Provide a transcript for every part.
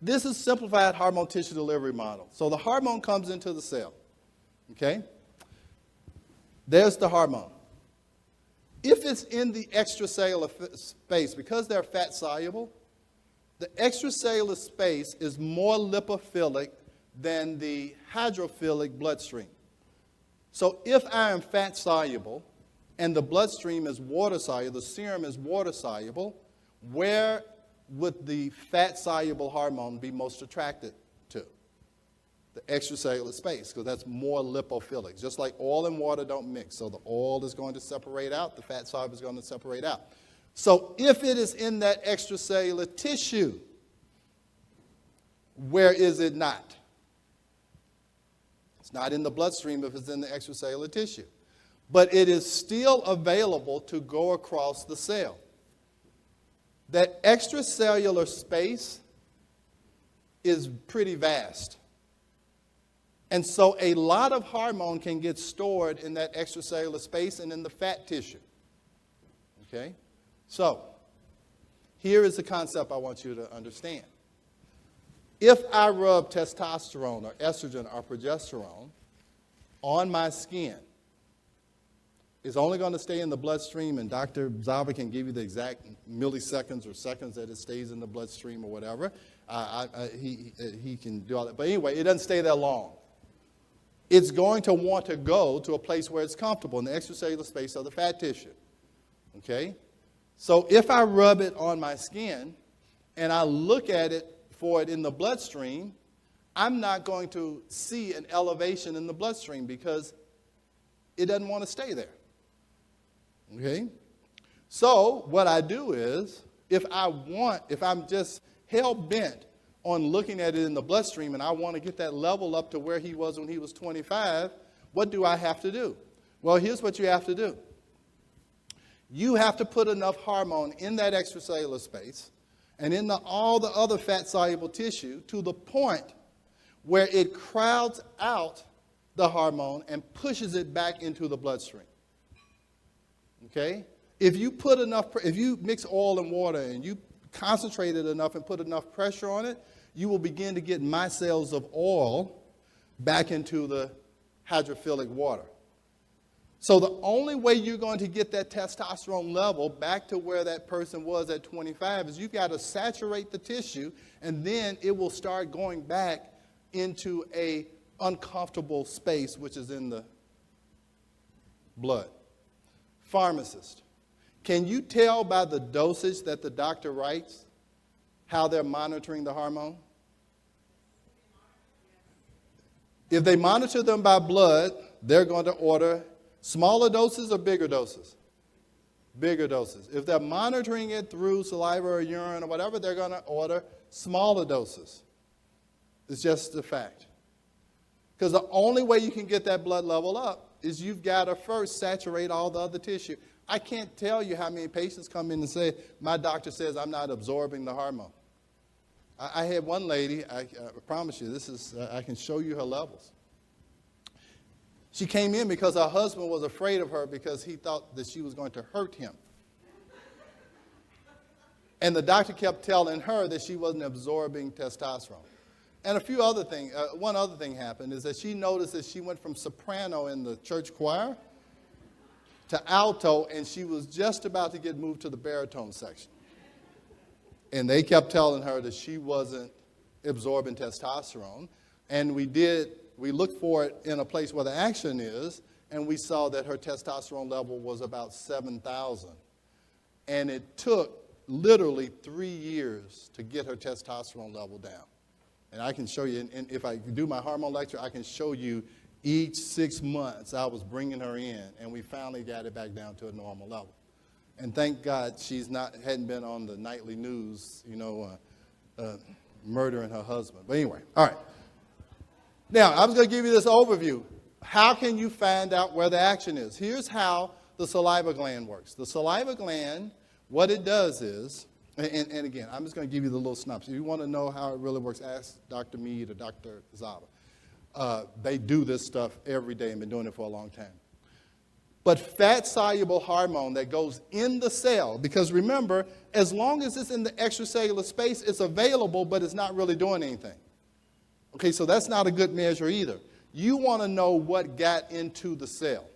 This is simplified hormone tissue delivery model. So the hormone comes into the cell, okay? There's the hormone. If it's in the extracellular space, because they're fat soluble, the extracellular space is more lipophilic than the hydrophilic bloodstream. So if I am fat soluble and the bloodstream is water soluble, the serum is water soluble, where would the fat soluble hormone be most attracted to? The extracellular space, because that's more lipophilic. Just like oil and water don't mix. So the oil is going to separate out, the fat soluble is going to separate out. So if it is in that extracellular tissue, where is it not? It's not in the bloodstream if it's in the extracellular tissue. But it is still available to go across the cell. That extracellular space is pretty vast. And so a lot of hormone can get stored in that extracellular space and in the fat tissue. Okay? So, here is the concept I want you to understand. If I rub testosterone or estrogen or progesterone on my skin, it's only going to stay in the bloodstream, and Dr. Zava can give you the exact milliseconds or seconds that it stays in the bloodstream or whatever. He can do all that. But anyway, it doesn't stay there long. It's going to want to go to a place where it's comfortable in the extracellular space of the fat tissue. Okay? So if I rub it on my skin and I look at it for it in the bloodstream, I'm not going to see an elevation in the bloodstream because it doesn't want to stay there. Okay? So what I do is, if I'm just hell-bent on looking at it in the bloodstream and I want to get that level up to where he was when he was 25, what do I have to do? Well, here's what you have to do. You have to put enough hormone in that extracellular space and in all the other fat-soluble tissue to the point where it crowds out the hormone and pushes it back into the bloodstream. Okay? If you mix oil and water and you concentrate it enough and put enough pressure on it, you will begin to get micelles of oil back into the hydrophilic water. So the only way you're going to get that testosterone level back to where that person was at 25 is you've got to saturate the tissue, and then it will start going back into a uncomfortable space, which is in the blood. Pharmacist, can you tell by the dosage that the doctor writes how they're monitoring the hormone? If they monitor them by blood, they're going to order smaller doses or bigger doses? Bigger doses. If they're monitoring it through saliva or urine or whatever, they're going to order smaller doses. It's just a fact. Because the only way you can get that blood level up is you've got to first saturate all the other tissue. I can't tell you how many patients come in and say, my doctor says I'm not absorbing the hormone. I had one lady, I promise you, I can show you her levels. She came in because her husband was afraid of her because he thought that she was going to hurt him. And the doctor kept telling her that she wasn't absorbing testosterone. And a few other things. One other thing happened is that she noticed that she went from soprano in the church choir to alto, and she was just about to get moved to the baritone section. And they kept telling her that she wasn't absorbing testosterone. And we looked for it in a place where the action is, and we saw that her testosterone level was about 7,000. And it took literally 3 years to get her testosterone level down. And I can show you, and if I do my hormone lecture, I can show you each 6 months I was bringing her in, and we finally got it back down to a normal level. And thank God hadn't been on the nightly news, murdering her husband. But anyway, all right. Now, I was going to give you this overview. How can you find out where the action is? Here's how the saliva gland works. The saliva gland, what it does is, and again, I'm just going to give you the little synopsis. If you want to know how it really works, ask Dr. Mead or Dr. Zava. They do this stuff every day and been doing it for a long time. But fat-soluble hormone that goes in the cell, because remember, as long as it's in the extracellular space, it's available, but it's not really doing anything. Okay, so that's not a good measure either. You want to know what got into the cell.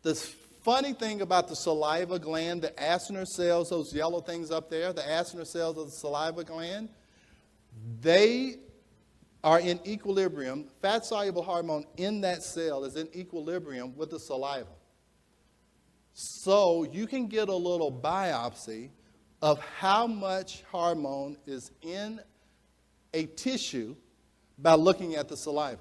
The funny thing about the saliva gland, the acinar cells, those yellow things up there, the acinar cells of the saliva gland, they are in equilibrium. Fat-soluble hormone in that cell is in equilibrium with the saliva. So you can get a little biopsy of how much hormone is in a tissue by looking at the saliva.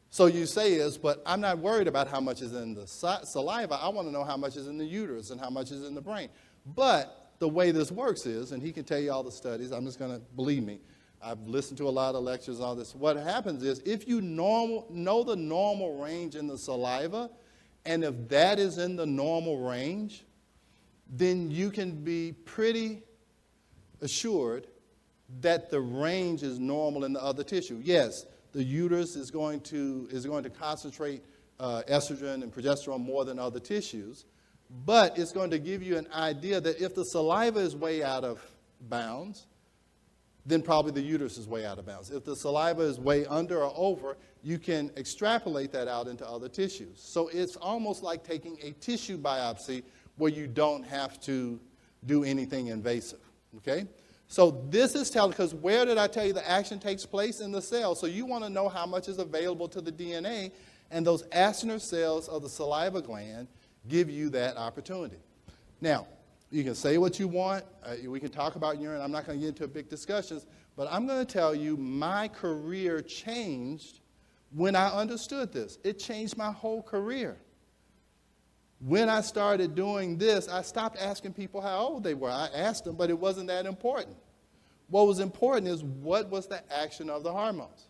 So you say but I'm not worried about how much is in the saliva. I want to know how much is in the uterus and how much is in the brain. But the way this works is, and he can tell you all the studies, I'm just going to believe me. I've listened to a lot of lectures and all this. What happens is if you know the normal range in the saliva, and if that is in the normal range, then you can be pretty assured that the range is normal in the other tissue. Yes, the uterus is going to concentrate estrogen and progesterone more than other tissues, but it's going to give you an idea that if the saliva is way out of bounds, then probably the uterus is way out of bounds. If the saliva is way under or over, you can extrapolate that out into other tissues. So it's almost like taking a tissue biopsy where you don't have to do anything invasive, okay? So this is telling, because where did I tell you the action takes place? In the cell. So you want to know how much is available to the DNA, and those acinar cells of the saliva gland give you that opportunity. Now, you can say what you want. We can talk about urine. I'm not going to get into big discussions, but I'm going to tell you my career changed when I understood this. It changed my whole career. When I started doing this, I stopped asking people how old they were. I asked them, but it wasn't that important. What was important is what was the action of the hormones.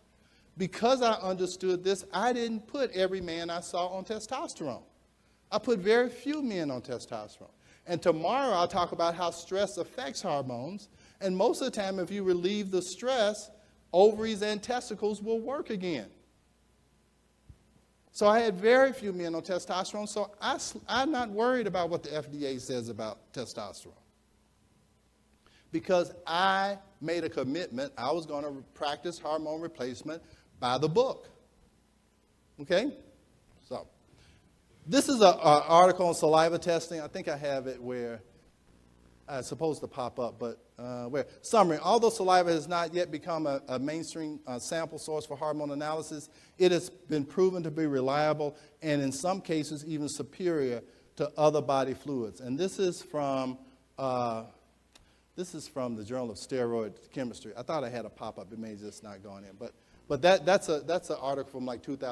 Because I understood this, I didn't put every man I saw on testosterone. I put very few men on testosterone. And tomorrow I'll talk about how stress affects hormones. And most of the time, if you relieve the stress, ovaries and testicles will work again. So I had very few men on testosterone, so I'm not worried about what the FDA says about testosterone. Because I made a commitment, I was going to practice hormone replacement by the book. Okay? So this is an article on saliva testing. I think I have it where it's supposed to pop up, but where? Summary. Although saliva has not yet become a mainstream sample source for hormone analysis, it has been proven to be reliable and in some cases even superior to other body fluids. And this is from the Journal of Steroid Chemistry. I thought I had a pop-up. It may just not gone in. But that's an article from like 2000.